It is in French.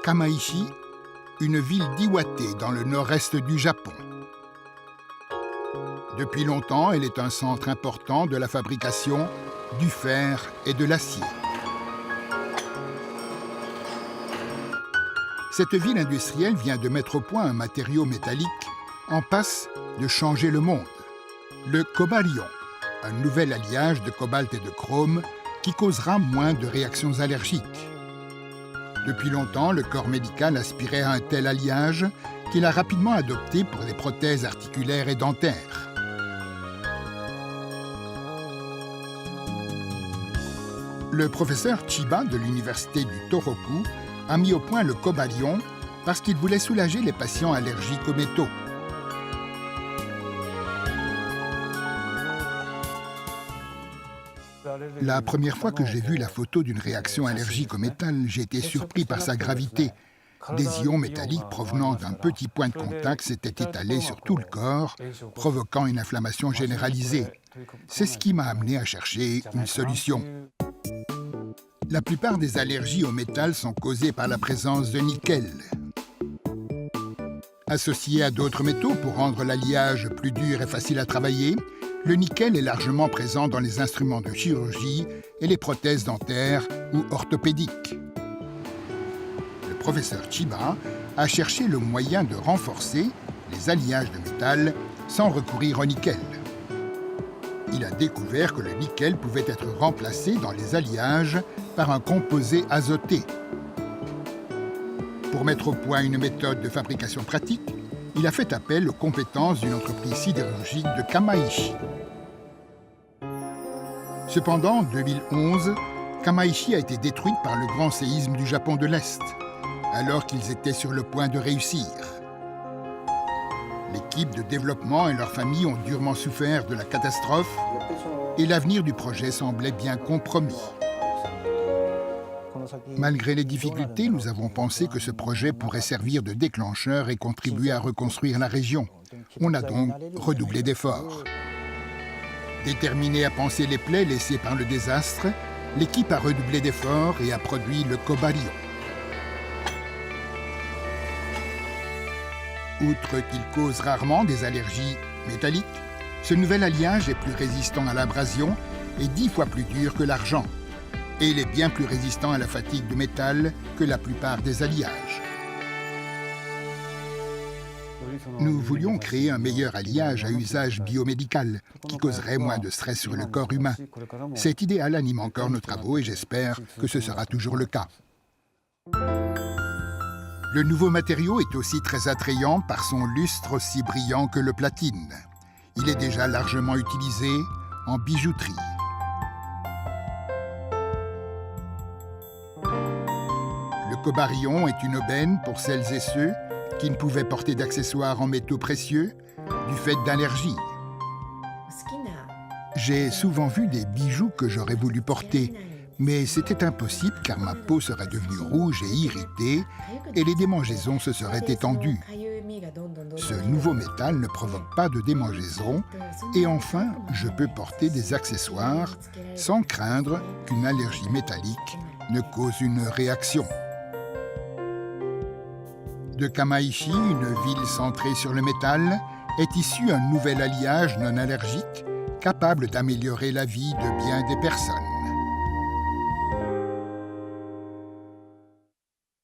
Kamaishi, une ville d'Iwate dans le nord-est du Japon. Depuis longtemps, elle est un centre important de la fabrication du fer et de l'acier. Cette ville industrielle vient de mettre au point un matériau métallique en passe de changer le monde, le cobalion, un nouvel alliage de cobalt et de chrome qui causera moins de réactions allergiques. Depuis longtemps, le corps médical aspirait à un tel alliage qu'il a rapidement adopté pour les prothèses articulaires et dentaires. Le professeur Chiba de l'université du Tohoku a mis au point le cobalion parce qu'il voulait soulager les patients allergiques aux métaux. La première fois que j'ai vu la photo d'une réaction allergique au métal, j'ai été surpris par sa gravité. Des ions métalliques provenant d'un petit point de contact s'étaient étalés sur tout le corps, provoquant une inflammation généralisée. C'est ce qui m'a amené à chercher une solution. La plupart des allergies au métal sont causées par la présence de nickel. Associé à d'autres métaux pour rendre l'alliage plus dur et facile à travailler, le nickel est largement présent dans les instruments de chirurgie et les prothèses dentaires ou orthopédiques. Le professeur Chiba a cherché le moyen de renforcer les alliages de métal sans recourir au nickel. Il a découvert que le nickel pouvait être remplacé dans les alliages par un composé azoté. Pour mettre au point une méthode de fabrication pratique, il a fait appel aux compétences d'une entreprise sidérurgique de Kamaishi. Cependant, en 2011, Kamaishi a été détruite par le grand séisme du Japon de l'Est, alors qu'ils étaient sur le point de réussir. L'équipe de développement et leurs familles ont durement souffert de la catastrophe et l'avenir du projet semblait bien compromis. Malgré les difficultés, nous avons pensé que ce projet pourrait servir de déclencheur et contribuer à reconstruire la région. On a donc redoublé d'efforts. Déterminée à panser les plaies laissées par le désastre, l'équipe a redoublé d'efforts et a produit le cobalion. Outre qu'il cause rarement des allergies métalliques, ce nouvel alliage est plus résistant à l'abrasion et 10 fois plus dur que l'argent. Et il est bien plus résistant à la fatigue de métal que la plupart des alliages. Nous voulions créer un meilleur alliage à usage biomédical qui causerait moins de stress sur le corps humain. Cet idéal anime encore nos travaux et j'espère que ce sera toujours le cas. Le nouveau matériau est aussi très attrayant par son lustre aussi brillant que le platine. Il est déjà largement utilisé en bijouterie. Le cobalion est une aubaine pour celles et ceux qui ne pouvaient porter d'accessoires en métaux précieux du fait d'allergies. J'ai souvent vu des bijoux que j'aurais voulu porter, mais c'était impossible car ma peau serait devenue rouge et irritée et les démangeaisons se seraient étendues. Ce nouveau métal ne provoque pas de démangeaisons et enfin, je peux porter des accessoires sans craindre qu'une allergie métallique ne cause une réaction. De Kamaishi, une ville centrée sur le métal, est issu un nouvel alliage non allergique capable d'améliorer la vie de bien des personnes.